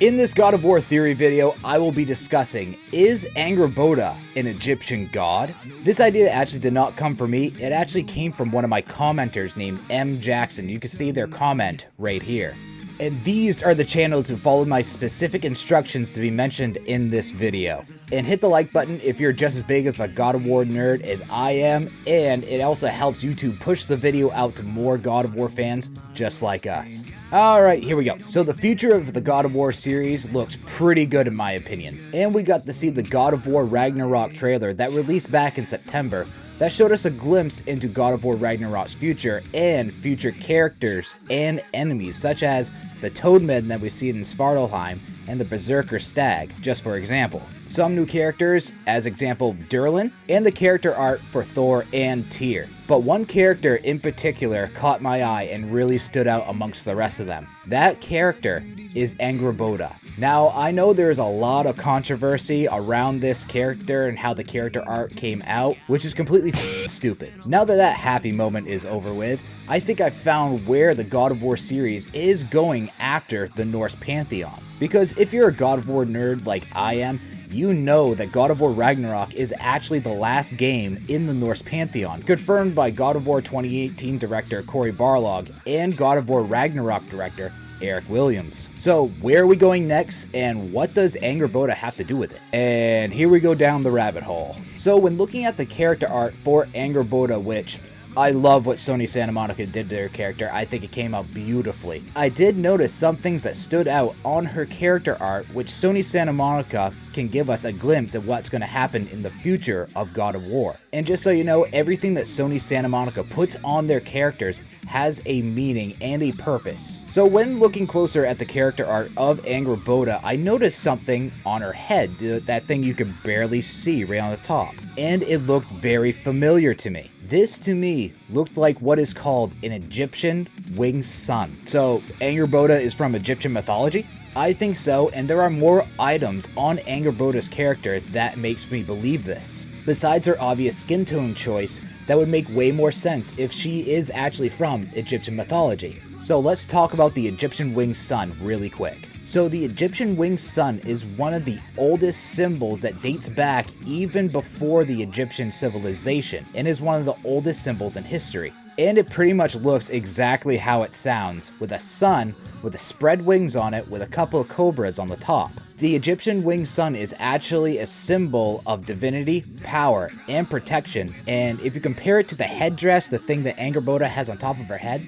In this God of War theory video, I will be discussing, is Angrboda an Egyptian god? This idea actually did not come from me, it actually came from one of my commenters named M. Jackson. You can see their comment right here. And these are the channels who followed my specific instructions to be mentioned in this video. And hit the like button if you're just as big of a God of War nerd as I am, and it also helps YouTube push the video out to more God of War fans just like us. Alright, here we go. So the future of the God of War series looks pretty good in my opinion. And we got to see the God of War Ragnarok trailer that released back in September that showed us a glimpse into God of War Ragnarok's future and future characters and enemies such as the Toadman that we see in Svartalfheim and the Berserker Stag, just for example. Some new characters, as example Durlin, and the character art for Thor and Tyr. But one character in particular caught my eye and really stood out amongst the rest of them. That character is Angrboda. Now, I know there's a lot of controversy around this character and how the character art came out, which is completely stupid. Now that that happy moment is over with, I think I found where the God of War series is going after the Norse pantheon. Because if you're a God of War nerd like I am, you know that God of War Ragnarok is actually the last game in the Norse pantheon, confirmed by God of War 2018 director Cory Barlog and God of War Ragnarok director Eric Williams. So where are we going next, and what does Angrboda have to do with it? And here we go down the rabbit hole. So when looking at the character art for Angrboda, which I love what Sony Santa Monica did to their character, I think it came out beautifully. I did notice some things that stood out on her character art, which Sony Santa Monica can give us a glimpse of what's going to happen in the future of God of War. And just so you know, everything that Sony Santa Monica puts on their characters has a meaning and a purpose. So when looking closer at the character art of Angrboda, I noticed something on her head, that thing you can barely see right on the top. And it looked very familiar to me. This to me looked like what is called an Egyptian winged sun. So Angrboda is from Egyptian mythology? I think so, and there are more items on Angrboda's character that makes me believe this. Besides her obvious skin tone choice, that would make way more sense if she is actually from Egyptian mythology. So let's talk about the Egyptian winged sun really quick. So the Egyptian winged sun is one of the oldest symbols that dates back even before the Egyptian civilization and is one of the oldest symbols in history. And it pretty much looks exactly how it sounds, with a sun with the spread wings on it with a couple of cobras on the top. The Egyptian winged sun is actually a symbol of divinity, power, and protection, and if you compare it to the headdress, the thing that Angrboda has on top of her head,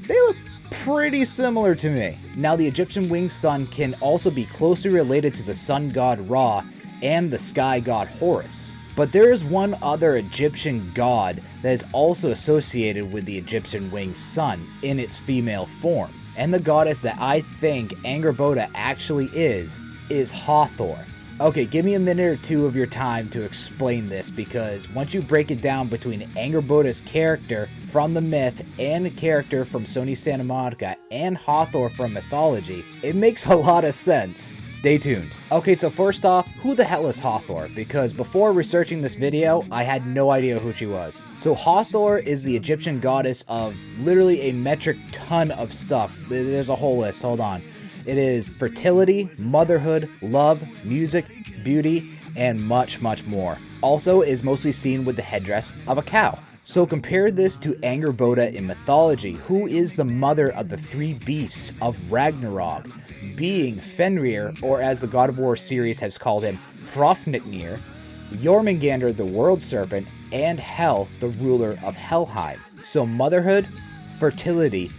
they look pretty similar to me. Now the Egyptian winged sun can also be closely related to the sun god Ra and the sky god Horus. But there is one other Egyptian god that is also associated with the Egyptian winged sun in its female form. And the goddess that I think Angrboda actually is Hathor. Okay, give me a minute or two of your time to explain this, because once you break it down between Angrboda's character from the myth and the character from Sony Santa Monica and Hathor from mythology, it makes a lot of sense. Stay tuned. Okay, so first off, who the hell is Hathor? Because before researching this video, I had no idea who she was. So Hathor is the Egyptian goddess of literally a metric ton of stuff. There's a whole list, hold on. It is fertility, motherhood, love, music, beauty, and much, much more. Also is mostly seen with the headdress of a cow. So compare this to Angrboda in mythology, who is the mother of the three beasts of Ragnarok, being Fenrir, or as the God of War series has called him, Hrafnir, Jormungandr the world serpent, and Hel, the ruler of Helheim. So motherhood, fertility,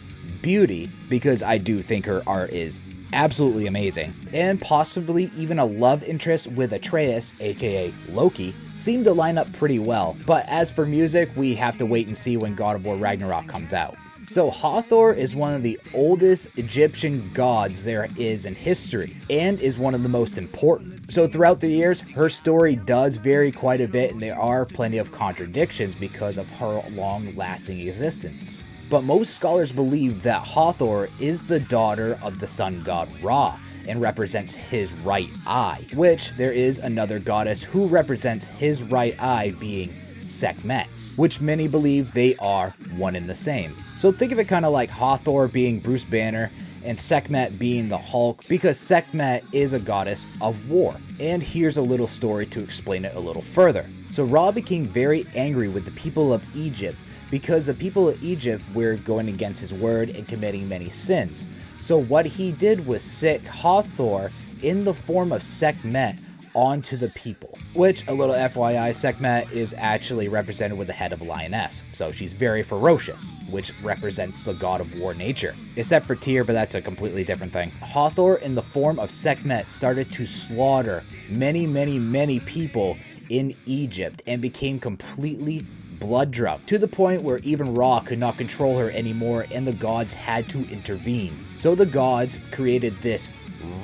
beauty, because I do think her art is absolutely amazing, and possibly even a love interest with Atreus, aka Loki, seem to line up pretty well. But as for music, we have to wait and see when God of War Ragnarok comes out. So Hathor is one of the oldest Egyptian gods there is in history, and is one of the most important. So throughout the years, her story does vary quite a bit, and there are plenty of contradictions because of her long-lasting existence. But most scholars believe that Hathor is the daughter of the sun god Ra, and represents his right eye, which there is another goddess who represents his right eye being Sekhmet, which many believe they are one and the same. So think of it kind of like Hathor being Bruce Banner and Sekhmet being the Hulk because Sekhmet is a goddess of war. And here's a little story to explain it a little further. So Ra became very angry with the people of Egypt because the people of Egypt were going against his word and committing many sins. So what he did was sick Hathor in the form of Sekhmet onto the people, which, a little FYI, Sekhmet is actually represented with the head of a lioness, so she's very ferocious, which represents the god of war nature, except for Tyr, but that's a completely different thing. Hathor in the form of Sekhmet started to slaughter many people in Egypt and became completely blood drunk, to the point where even Ra could not control her anymore and the gods had to intervene. So the gods created this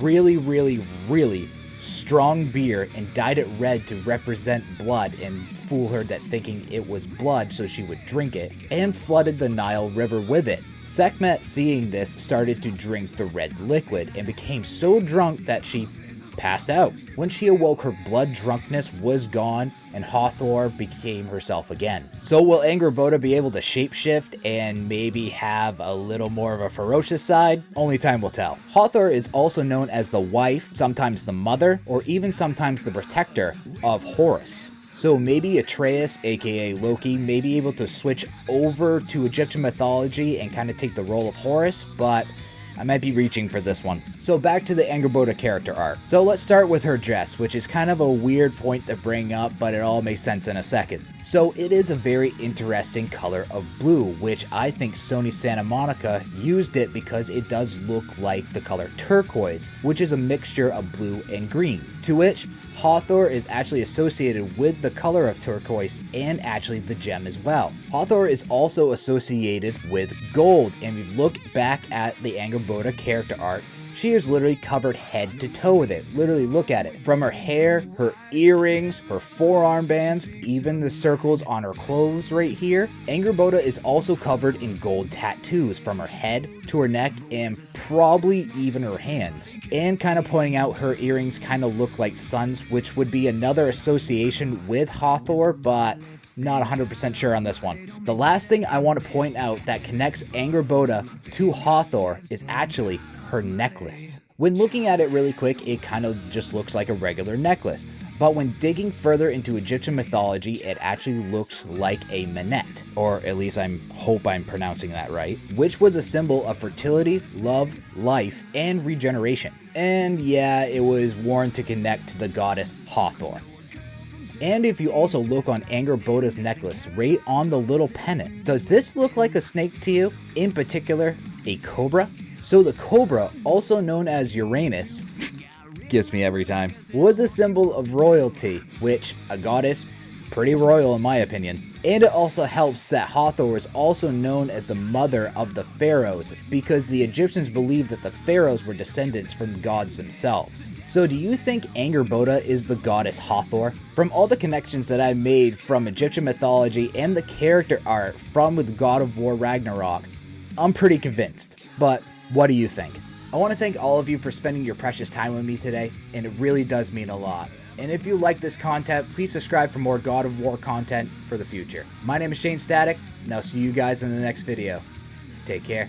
really strong beer and dyed it red to represent blood and fool her that thinking it was blood so she would drink it, and flooded the Nile River with it. Sekhmet, seeing this, started to drink the red liquid and became so drunk that she passed out. When she awoke, her blood drunkenness was gone and Hathor became herself again. So will Angrboda be able to shapeshift and maybe have a little more of a ferocious side? Only time will tell. Hathor is also known as the wife, sometimes the mother, or even sometimes the protector of Horus. So maybe Atreus, aka Loki, may be able to switch over to Egyptian mythology and kind of take the role of Horus, but I might be reaching for this one. So back to the Angrboda character arc. So let's start with her dress, which is kind of a weird point to bring up, but it all makes sense in a second. So it is a very interesting color of blue, which I think Sony Santa Monica used it because it does look like the color turquoise, which is a mixture of blue and green, to which Hathor is actually associated with the color of turquoise and actually the gem as well. Hathor is also associated with gold, and if you look back at the Angrboda character art, she is literally covered head to toe with it. Literally look at it. From her hair, her earrings, her forearm bands, even the circles on her clothes right here. Angrboda is also covered in gold tattoos from her head to her neck and probably even her hands. And kind of pointing out her earrings kind of look like suns, which would be another association with Hathor, but not 100% sure on this one. The last thing I want to point out that connects Angrboda to Hathor is actually her necklace. When looking at it really quick, it kind of just looks like a regular necklace, but when digging further into Egyptian mythology, it actually looks like a minette, or at least I hope I'm pronouncing that right, which was a symbol of fertility, love, life, and regeneration. And yeah, it was worn to connect to the goddess Hathor. And if you also look on Angrboda's necklace, right on the little pennant, does this look like a snake to you? In particular, a cobra? So the cobra, also known as Uranus, gets me every time, was a symbol of royalty, which a goddess, pretty royal in my opinion. And it also helps that Hathor is also known as the mother of the pharaohs, because the Egyptians believed that the pharaohs were descendants from gods themselves. So do you think Angrboda is the goddess Hathor? From all the connections that I made from Egyptian mythology and the character art from with God of War Ragnarok, I'm pretty convinced. But what do you think? I want to thank all of you for spending your precious time with me today, and it really does mean a lot. And if you like this content, please subscribe for more God of War content for the future. My name is Shane Static, and I'll see you guys in the next video. Take care.